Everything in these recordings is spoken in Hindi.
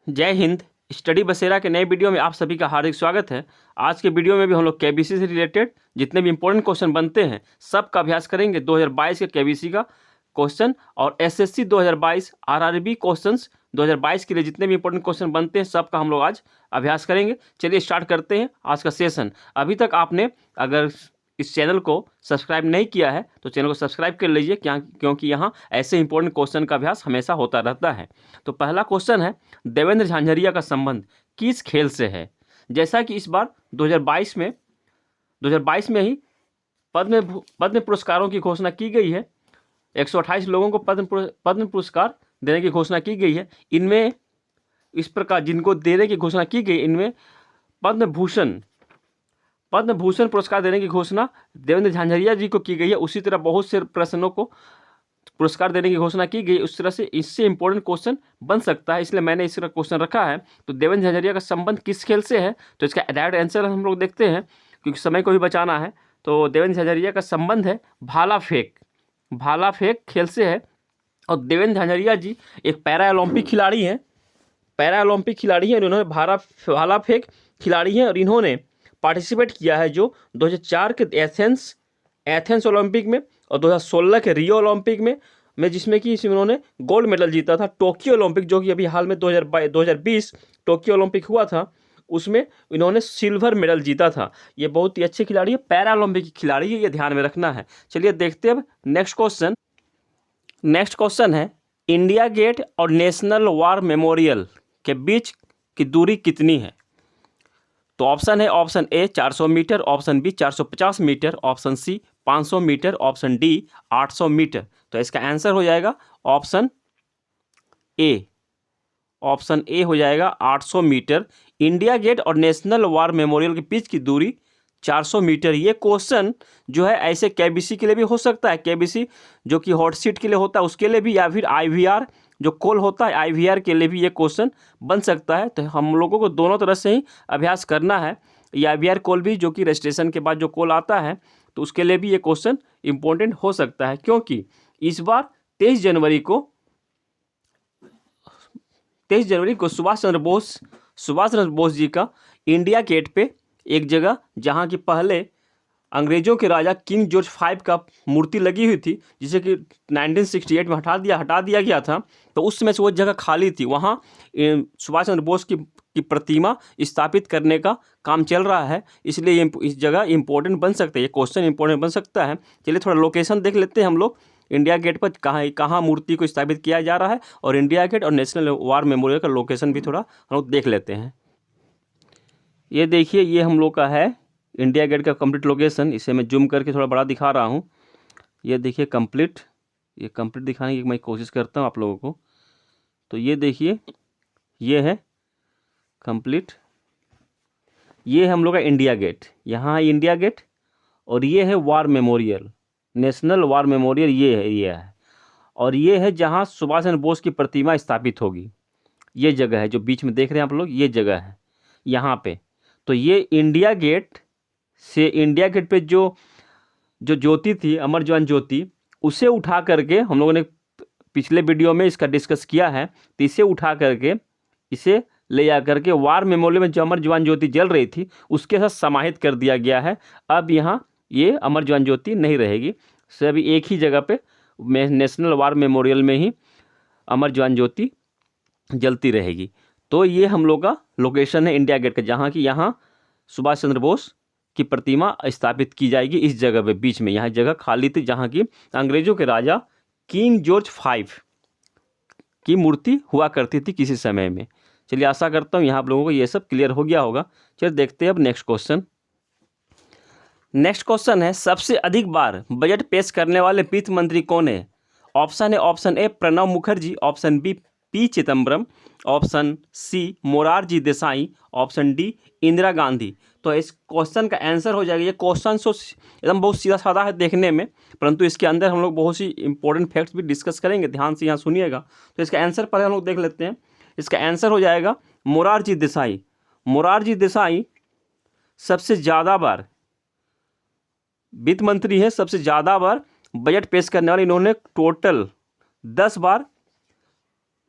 जय हिंद। स्टडी बसेरा के नए वीडियो में आप सभी का हार्दिक स्वागत है। आज के वीडियो में भी हम लोग केबीसी से रिलेटेड जितने भी इंपॉर्टेंट क्वेश्चन बनते हैं सब का अभ्यास करेंगे। 2022 के केबीसी का क्वेश्चन और एसएससी 2022 आरआरबी क्वेश्चंस 2022 के लिए जितने भी इंपॉर्टेंट क्वेश्चन बनते हैं सब का हम लोग आज अभ्यास करेंगे। चलिए स्टार्ट करते हैं आज का सेशन। अभी तक आपने अगर इस चैनल को सब्सक्राइब नहीं किया है तो चैनल को सब्सक्राइब कर लीजिए, क्योंकि यहाँ ऐसे इंपॉर्टेंट क्वेश्चन का अभ्यास हमेशा होता रहता है। तो पहला क्वेश्चन है, देवेंद्र झांझरिया का संबंध किस खेल से है? जैसा कि इस बार 2022 में ही पद्म पुरस्कारों की घोषणा की गई है। 128 लोगों को पद्म पुरस्कार देने की घोषणा की गई है। इनमें इस प्रकार जिनको देने की घोषणा की गई, इनमें पद्म भूषण पुरस्कार देने की घोषणा देवेंद्र झांझरिया जी को की गई है। उसी तरह बहुत से प्रश्नों को पुरस्कार देने की घोषणा की गई। उस तरह से इससे इंपॉर्टेंट क्वेश्चन बन सकता है, इसलिए मैंने इसका क्वेश्चन रखा है। तो देवेंद्र झांझरिया का संबंध किस खेल से है? तो इसका डायरेक्ट आंसर हम लोग देखते हैं, क्योंकि समय को भी बचाना है। तो देवेंद्र झांझरिया का संबंध है भाला फेंक खेल से है। और देवेंद्र झांझरिया जी एक पैरा ओलंपिक खिलाड़ी हैं। इन्होंने भाला फेंक खिलाड़ी हैं और इन्होंने पार्टिसिपेट किया है जो 2004 के एथेंस ओलंपिक में और 2016 के रियो ओलंपिक में जिसमें कि इन्होंने गोल्ड मेडल जीता था। टोक्यो ओलंपिक जो कि अभी हाल में 2020 टोक्यो ओलंपिक हुआ था, उसमें इन्होंने सिल्वर मेडल जीता था। ये बहुत ही अच्छे खिलाड़ी है, पैरा ओलंपिक की खिलाड़ी है, ये ध्यान में रखना है। चलिए देखते हैं अब नेक्स्ट क्वेश्चन है, इंडिया गेट और नेशनल वॉर मेमोरियल के बीच की दूरी कितनी है? तो ऑप्शन है, option A 400 metre, option B 450 metre, option C 500 metre, option D 800 metre. तो इसका आंसर हो जाएगा ऑप्शन ए हो जाएगा 800 मीटर। इंडिया गेट और नेशनल वॉर मेमोरियल के बीच की दूरी 400 मीटर। ये क्वेश्चन जो है ऐसे केबीसी के लिए भी हो सकता है, केबीसी जो कि हॉट सीट के लिए होता है उसके लिए भी, या फिर आईवीआर जो कॉल होता है आईवीआर के लिए भी ये क्वेश्चन बन सकता है। तो हम लोगों को दोनों तरह से ही अभ्यास करना है। ये आईवीआर कॉल भी जो कि रजिस्ट्रेशन के बाद जो कॉल आता है तो उसके लिए भी ये क्वेश्चन इंपॉर्टेंट हो सकता है, क्योंकि इस बार 23 जनवरी को सुभाष चंद्र बोस जी का इंडिया गेट पे एक जगह जहाँ की पहले अंग्रेजों के राजा किंग जॉर्ज 5 का मूर्ति लगी हुई थी, जिसे कि 1968 में हटा दिया गया था। तो उस समय से वो जगह खाली थी, वहाँ सुभाष चंद्र बोस की प्रतिमा स्थापित करने का काम चल रहा है, इसलिए इस जगह इंपॉर्टेंट बन सकता है, ये क्वेश्चन इंपॉर्टेंट बन सकता है। चलिए थोड़ा लोकेशन देख लेते हैं हम लोग, इंडिया गेट पर कहाँ मूर्ति को स्थापित किया जा रहा है, और इंडिया गेट और नेशनल वॉर मेमोरियल का लोकेशन भी थोड़ा हम लोग देख लेते हैं। ये देखिए, ये हम लोग का है इंडिया गेट का कंप्लीट लोकेशन। इसे मैं जूम करके थोड़ा बड़ा दिखा रहा हूँ। ये देखिए कंप्लीट दिखाने की मैं कोशिश करता हूँ आप लोगों को। तो ये देखिए, ये है कंप्लीट, ये हम लोग का इंडिया गेट, यहाँ है इंडिया गेट, और ये है war memorial, national war memorial, ये है। और ये है जहाँ सुभाष चंद्र बोस की प्रतिमा स्थापित होगी। ये जगह है जो बीच में देख रहे हैं आप लोग, ये जगह है यहाँ पे। तो ये इंडिया गेट पे जो ज्योति थी, अमर जवान ज्योति, उसे उठा करके हम लोगों ने पिछले वीडियो में इसका डिस्कस किया है। तो इसे उठा करके इसे ले जा करके वॉर मेमोरियल में जो अमर जवान ज्योति जल रही थी उसके साथ समाहित कर दिया गया है। अब यहाँ ये अमर जवान ज्योति नहीं रहेगी, सभी एक ही जगह पे नेशनल वॉर मेमोरियल में ही अमर जवान ज्योति जलती रहेगी। तो ये हम लोग का लोकेशन है इंडिया गेट का, जहाँ की यहाँ सुभाष चंद्र बोस की प्रतिमा स्थापित की जाएगी इस जगह पे बीच में। यहाँ जगह खाली थी जहाँ की अंग्रेजों के राजा किंग जॉर्ज 5 की मूर्ति हुआ करती थी किसी समय में। चलिए आशा करता हूँ यहाँ आप लोगों को ये सब क्लियर हो गया होगा। चलिए देखते हैं अब नेक्स्ट क्वेश्चन है, सबसे अधिक बार बजट पेश करने वाले वित्त मंत्री कौन है? ऑप्शन है, option A Pranab Mukherjee, option B P Chidambaram, option C Morarji Desai, option D Indira Gandhi. तो इस क्वेश्चन का आंसर हो जाएगा, ये क्वेश्चन तो एकदम बहुत सीधा साधा है देखने में, परंतु इसके अंदर हम लोग बहुत सी इंपॉर्टेंट फैक्ट्स भी डिस्कस करेंगे, ध्यान से यहाँ सुनिएगा। तो इसका आंसर पहले हम लोग देख लेते हैं। इसका आंसर हो जाएगा मोरारजी देसाई सबसे ज़्यादा बार वित्त मंत्री है, सबसे ज़्यादा बार बजट पेश करने वाले। इन्होंने टोटल 10 बार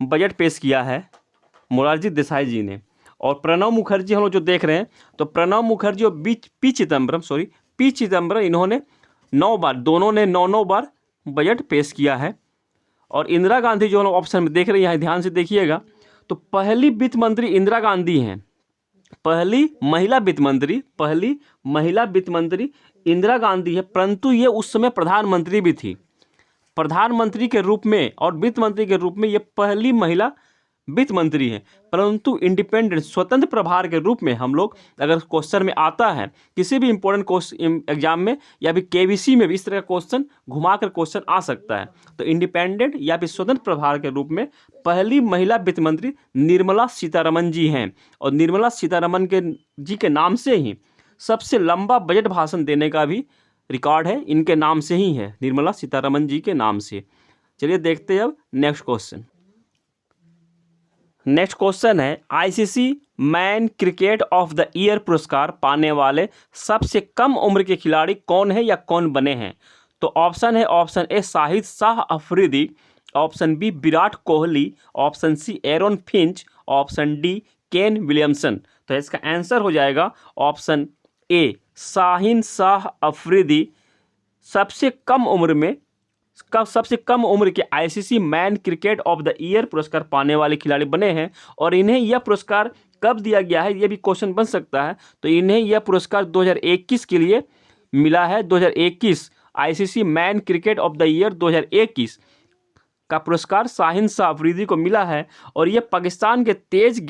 बजट पेश किया है। मोरारजी देसाई जी ने। और प्रणब मुखर्जी हम लोग जो देख रहे हैं, तो प्रणब मुखर्जी और पी चिदम्बरम इन्होंने 9 बार, दोनों ने 9 बार बजट पेश किया है। और इंदिरा गांधी जो हम लोग ऑप्शन में देख रहे हैं, यहाँ ध्यान से देखिएगा, तो पहली वित्त मंत्री इंदिरा गांधी हैं, पहली महिला वित्त मंत्री इंदिरा गांधी है, परंतु ये उस समय प्रधानमंत्री भी थी। प्रधानमंत्री के रूप में और वित्त मंत्री के रूप में ये पहली महिला वित्त मंत्री है, परंतु इंडिपेंडेंट स्वतंत्र प्रभार के रूप में हम लोग, अगर क्वेश्चन में आता है किसी भी इंपॉर्टेंट एग्जाम में या फिर केबीसी में भी इस तरह का क्वेश्चन घुमाकर क्वेश्चन आ सकता है, तो इंडिपेंडेंट या फिर स्वतंत्र प्रभार के रूप में पहली महिला वित्त मंत्री निर्मला सीतारमन जी हैं। और निर्मला सीतारमन जी के नाम से ही सबसे लंबा बजट भाषण देने का भी रिकॉर्ड है, इनके नाम से ही है, निर्मला सीतारमन जी के नाम से। चलिए देखते हैं अब नेक्स्ट क्वेश्चन। नेक्स्ट क्वेश्चन है, ICC man cricket of the year पुरस्कार पाने वाले सबसे कम उम्र के खिलाड़ी कौन है या कौन बने हैं? तो ऑप्शन है, option A Shahid Shah Afridi, option B Virat Kohli, option C Aaron Finch, option D Kane Williamson. तो इसका आंसर हो जाएगा ऑप्शन ए शाहिद शाह अफरीदी। सबसे कम उम्र के ICC man cricket of the year पुरस्कार पाने वाले खिलाड़ी बने हैं। और इन्हें यह पुरस्कार कब दिया गया है, यह भी क्वेश्चन बन सकता है। तो इन्हें यह पुरस्कार 2021 के लिए मिला है। 2021 ICC man cricket of the year 2021 का पुरस्कार शाहिद शाह अफरीदी को मिला है। और यह पाकिस्तान के तेज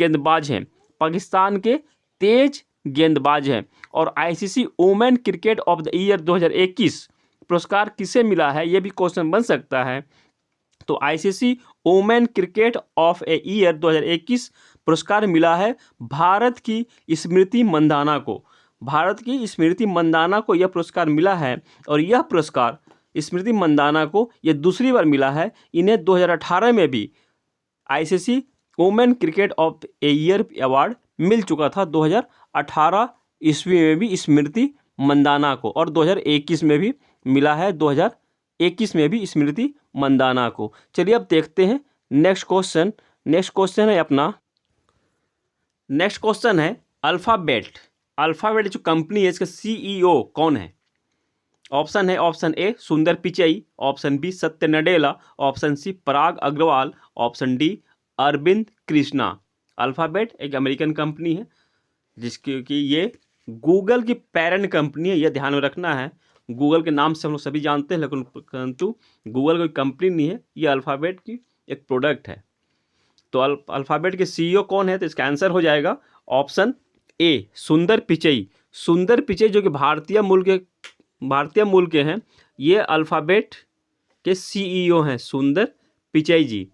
गेंदबाज हैं। और ICC women cricket of the year 2021 पुरस्कार किसे मिला है, यह भी क्वेश्चन बन सकता है। तो ICC women cricket of a year 2021 पुरस्कार मिला है भारत की स्मृति मंदाना को यह पुरस्कार मिला है। और यह पुरस्कार स्मृति मंदाना को यह दूसरी बार मिला है। इन्हें 2018 में भी ICC women cricket of a year award मिल चुका था, 2018 ईस्वी में भी स्मृति मंदाना को, और 2021 में भी मिला है, 2021 में भी स्मृति मंदाना को। चलिए अब देखते हैं नेक्स्ट क्वेश्चन है अपना। नेक्स्ट क्वेश्चन है, अल्फ़ाबेट जो कंपनी है, इसका सीईओ कौन है? ऑप्शन है, ऑप्शन ए सुंदर Pichai, option B Satya Nadella, option C Parag Agrawal, option D Arvind Krishna. Alphabet एक अमेरिकन कंपनी है जिसकी कि ये गूगल की पेरेंट कंपनी है, यह ध्यान में रखना है। गूगल के नाम से हम लोग सभी जानते हैं, लेकिन परंतु गूगल कोई कंपनी नहीं है, ये अल्फ़ाबेट की एक प्रोडक्ट है। तो अल्फ़ाबेट के सीईओ कौन है? तो इसका आंसर हो जाएगा ऑप्शन ए सुंदर पिचई जो कि भारतीय मूल के हैं। ये अल्फ़ाबेट के सीईओ हैं सुंदर पिचई जी।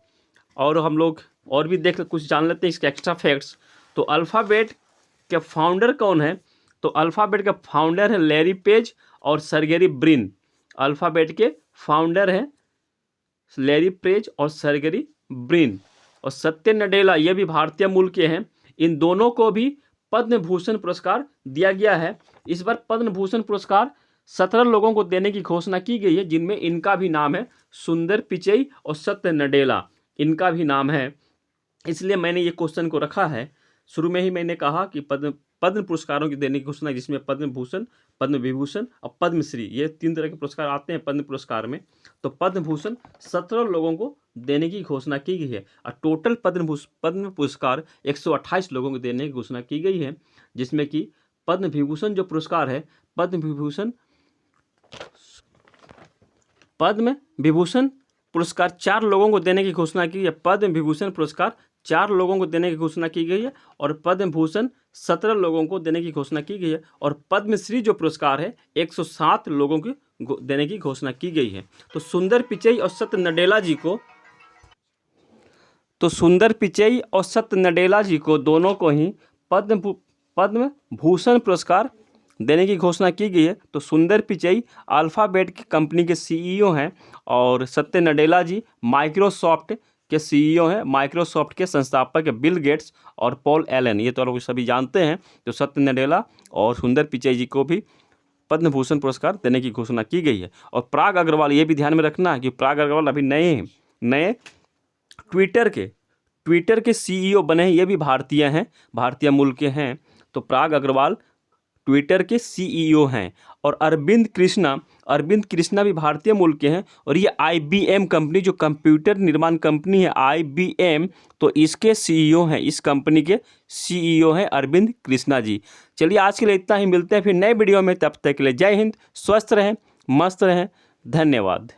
और हम लोग और भी कुछ जान लेते हैं इसके एक्स्ट्रा फैक्ट्स। तो अल्फ़ाबेट के फाउंडर कौन है? तो अल्फ़ाबेट का फाउंडर है लैरी पेज और सर्गेरी ब्रिन। अल्फ़ाबेट के फाउंडर हैं लैरी पेज और सर्गेरी ब्रिन। और सत्य नडेला ये भी भारतीय मूल के हैं। इन दोनों को भी पद्म भूषण पुरस्कार दिया गया है। इस बार पद्म भूषण पुरस्कार 17 लोगों को देने की घोषणा की गई है, जिनमें इनका भी नाम है, सुंदर पिचई और सत्य नडेला, इनका भी नाम है। इसलिए मैंने ये क्वेश्चन को रखा है। शुरू में ही मैंने कहा कि पद्म पुरस्कारों की देने की घोषणा, जिसमें पद्म भूषण, पद्म विभूषण और पद्मश्री, ये 3 तरह के पुरस्कार आते हैं पद्म पुरस्कार में। तो पद्म भूषण 17 लोगों को देने की घोषणा की गई है। और टोटल पद्म पुरस्कार 128 लोगों को देने की घोषणा की गई है, जिसमें कि पद्म विभूषण जो पुरस्कार है, पद्म विभूषण पुरस्कार 4 लोगों को देने की घोषणा की है। पद्म विभूषण पुरस्कार 4 लोगों को देने की घोषणा की गई है और पद्म भूषण 17 लोगों को देने की घोषणा की गई है। और पद्मश्री जो पुरस्कार है 107 लोगों को देने की घोषणा की गई है। तो सुंदर पिचई और सत्य नडेला जी को दोनों को ही पद्म भूषण पुरस्कार देने की घोषणा की गई है। तो सुंदर पिचई अल्फ़ाबेट की कंपनी के सीईओ हैं और सत्य नडेला जी माइक्रोसॉफ्ट के सीईओ हैं। माइक्रोसॉफ्ट के संस्थापक बिल गेट्स और पॉल एलन, ये तो लोग सभी जानते हैं। तो सत्य नडेला और सुंदर पिचई जी को भी पद्म भूषण पुरस्कार देने की घोषणा की गई है। और पराग अग्रवाल, ये भी ध्यान में रखना है कि पराग अग्रवाल अभी नए ट्विटर के सीईओ बने हैं, ये भी भारतीय हैं, भारतीय मूल के हैं। तो पराग अग्रवाल ट्विटर के सीईओ हैं। और अरविंद कृष्णा भी भारतीय मूल के हैं, और ये IBM कंपनी, जो कंप्यूटर निर्माण कंपनी है IBM, तो इसके सीईओ हैं, इस कंपनी के सीईओ हैं अरविंद कृष्णा जी। चलिए आज के लिए इतना ही, मिलते हैं फिर नए वीडियो में, तब तक के लिए जय हिंद, स्वस्थ रहें, मस्त रहें, धन्यवाद।